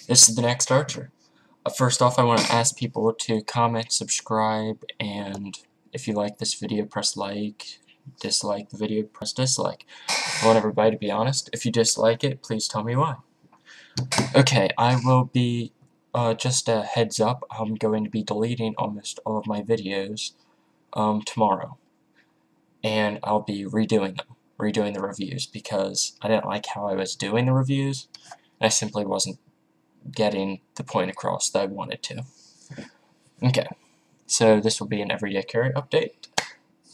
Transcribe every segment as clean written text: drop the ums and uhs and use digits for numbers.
This is the next Archer. First off, I want to ask people to comment, subscribe, and if you like this video, press like. Dislike the video, press dislike. I want everybody to be honest. If you dislike it, please tell me why. Okay, I will be, just a heads up, I'm going to be deleting almost all of my videos tomorrow. And I'll be redoing them, redoing the reviews, because I didn't like how I was doing the reviews, and I simply wasn't getting the point across that I wanted to. Okay, so this will be an everyday carry update.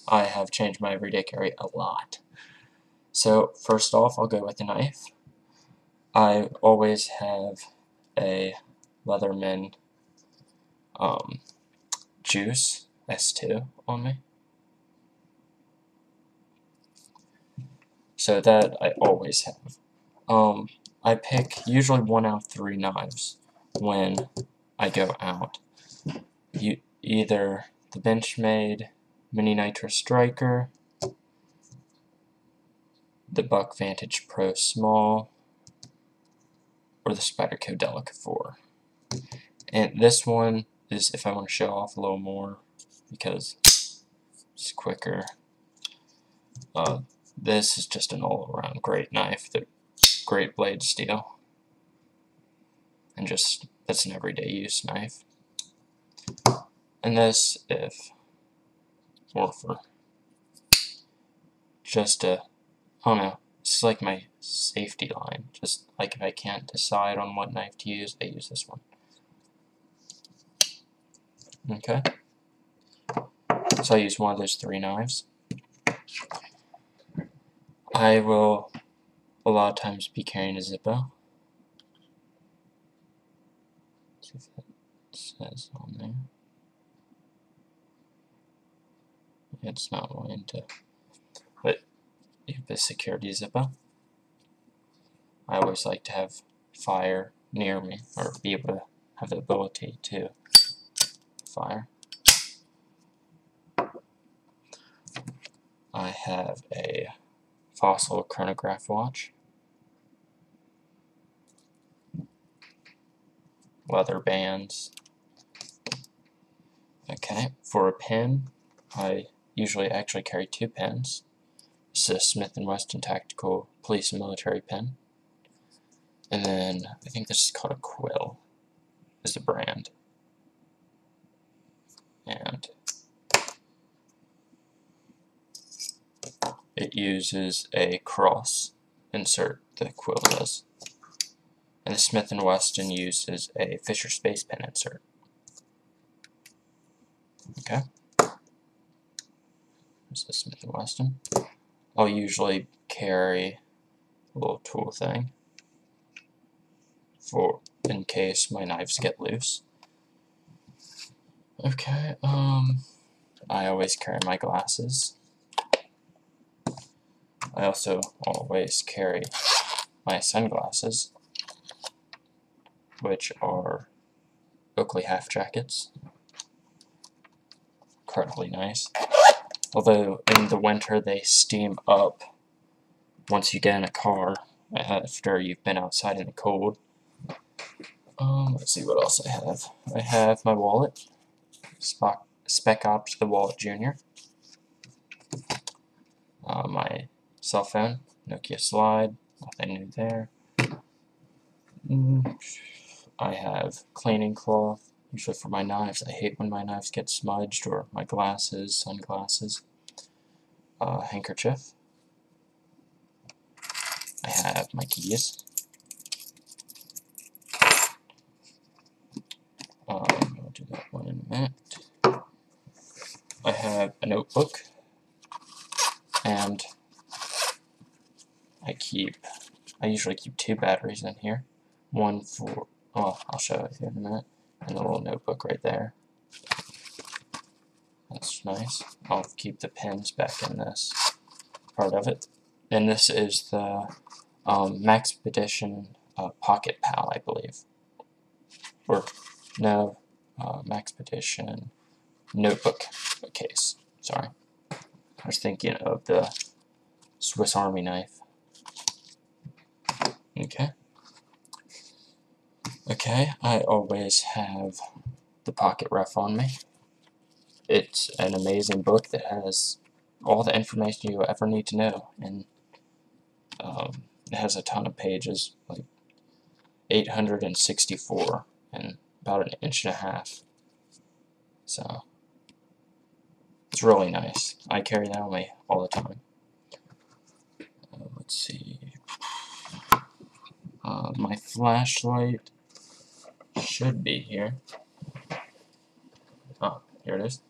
I have changed my everyday carry a lot. So first off, I'll go with the knife. I always have a Leatherman Juice S2 on me. So that I always have. I pick usually 1 out of 3 knives when I go out. Either the Benchmade Mini Nitro Striker, the Buck Vantage Pro Small, or the Spyderco Delica 4. And this one is if I want to show off a little more, because it's quicker. This is just an all-around great knife, the great blade steel, and just that's an everyday use knife. And this, if more for just I don't know, it's like my safety line. Just like if I can't decide on what knife to use, I use this one. Okay, so I use one of those 3 knives. I will a lot of times be carrying a Zippo. See if it says on there. It's not wanting to, but you have a security Zippo. I always like to have fire near me, or be able to have the ability to fire. I have a Fossil chronograph watch, leather bands. Okay, for a pen, I usually actually carry 2 pens. This is a Smith & Wesson Tactical Police and Military pen. And then, I think this is called a Quill, is the brand. And it uses a cross insert, the Quill does. And the Smith & Wesson uses a Fisher Space Pen insert. Okay. There's the Smith & Wesson. I'll usually carry a little tool thing for in case my knives get loose. Okay, I always carry my glasses. I also always carry my sunglasses, which are Oakley half jackets. Incredibly nice. Although in the winter they steam up once you get in a car after you've been outside in the cold. Let's see what else I have. I have my wallet, Spec Ops the Wallet Junior. My cell phone, Nokia Slide, nothing new there. I have cleaning cloth, usually for my knives. I hate when my knives get smudged, or my glasses, sunglasses. Handkerchief. I have my keys. I'll do that one in a minute. I have a notebook, and I usually keep 2 batteries in here. One for, oh, I'll show it here in a minute, and the little notebook right there. That's nice. I'll keep the pins back in this part of it. And this is the Maxpedition Pocket Pal, I believe. Or, no, Maxpedition Notebook case. Sorry. I was thinking of the Swiss Army knife. Okay. Okay, I always have the Pocket Ref on me. It's an amazing book that has all the information you ever need to know, and it has a ton of pages, like 864, and about an inch and a half. So it's really nice. I carry that on me all the time. Let's see. My flashlight should be here. Oh, here it is.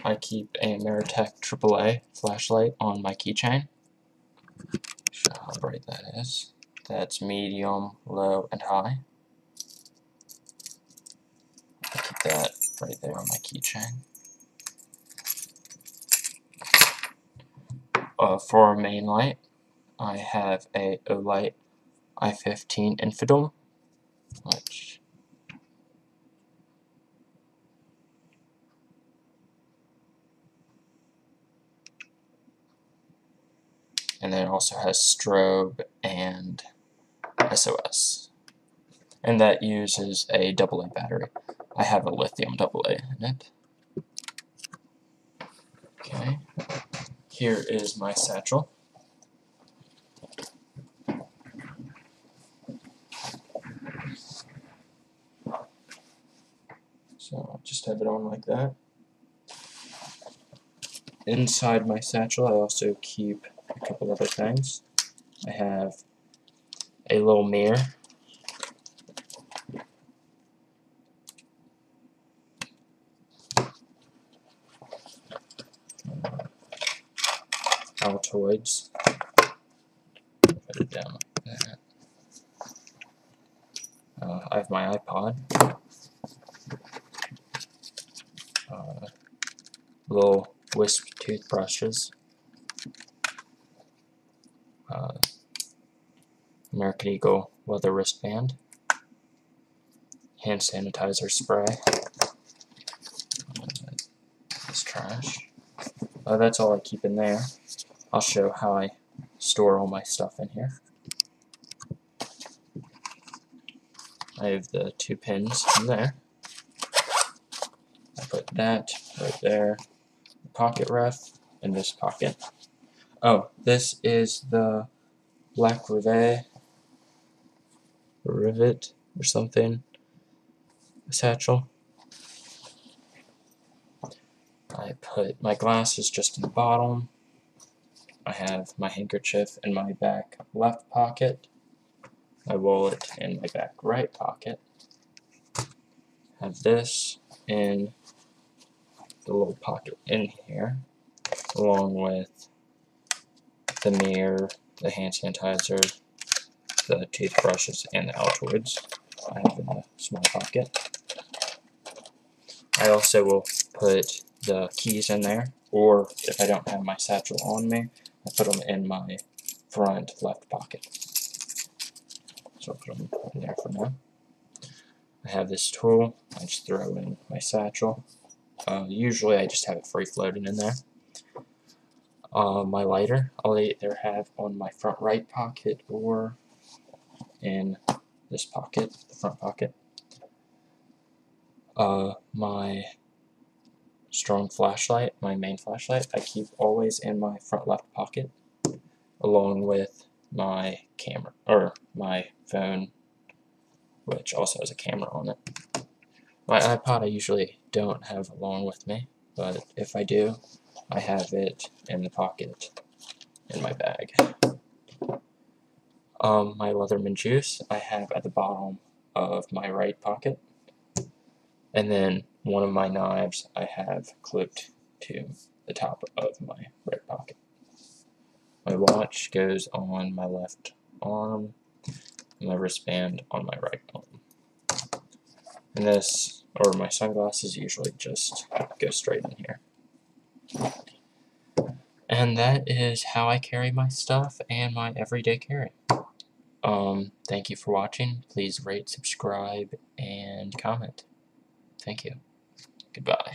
I keep a Meritech AAA flashlight on my keychain. Show how bright that is. That's medium, low, and high. I keep that right there on my keychain. For a main light, I have a Olight i15 Infidel, which and then it also has strobe and SOS. And that uses a AA battery. I have a lithium AA in it. Okay, here is my satchel. So I'll just have it on like that. Inside my satchel I also keep a couple other things. I have a little mirror. Altoids. Put it down like that. I have my iPod. Little wisp toothbrushes. American Eagle leather wristband. Hand sanitizer spray. This trash. That's all I keep in there. I'll show how I store all my stuff in here. I have the 2 pins in there. I put that right there. The Pocket Ref in this pocket. Oh, this is the Black Rivet or something satchel. I put my glasses just in the bottom. I have my handkerchief in my back left pocket, my wallet in my back right pocket. Have this in the little pocket in here, along with the mirror, the hand sanitizer, the toothbrushes, and the Altoids I have in a small pocket. I also will put the keys in there, or if I don't have my satchel on me, I put them in my front left pocket. So I'll put them in there for now. I have this tool, I just throw in my satchel. Usually I just have it free floating in there. My lighter, I'll either have on my front right pocket or in this pocket, the front pocket. My strong flashlight, my main flashlight, I keep always in my front left pocket, along with my camera, or my phone, which also has a camera on it. My iPod I usually don't have along with me, but if I do, I have it in the pocket in my bag. My Leatherman juice I have at the bottom of my right pocket, and then one of my knives I have clipped to the top of my right pocket. My watch goes on my left arm, and my wristband on my right arm. And this, or my sunglasses, usually just go straight in here. And that is how I carry my stuff and my everyday carry. Thank you for watching. Please rate, subscribe, and comment. Thank you. Goodbye.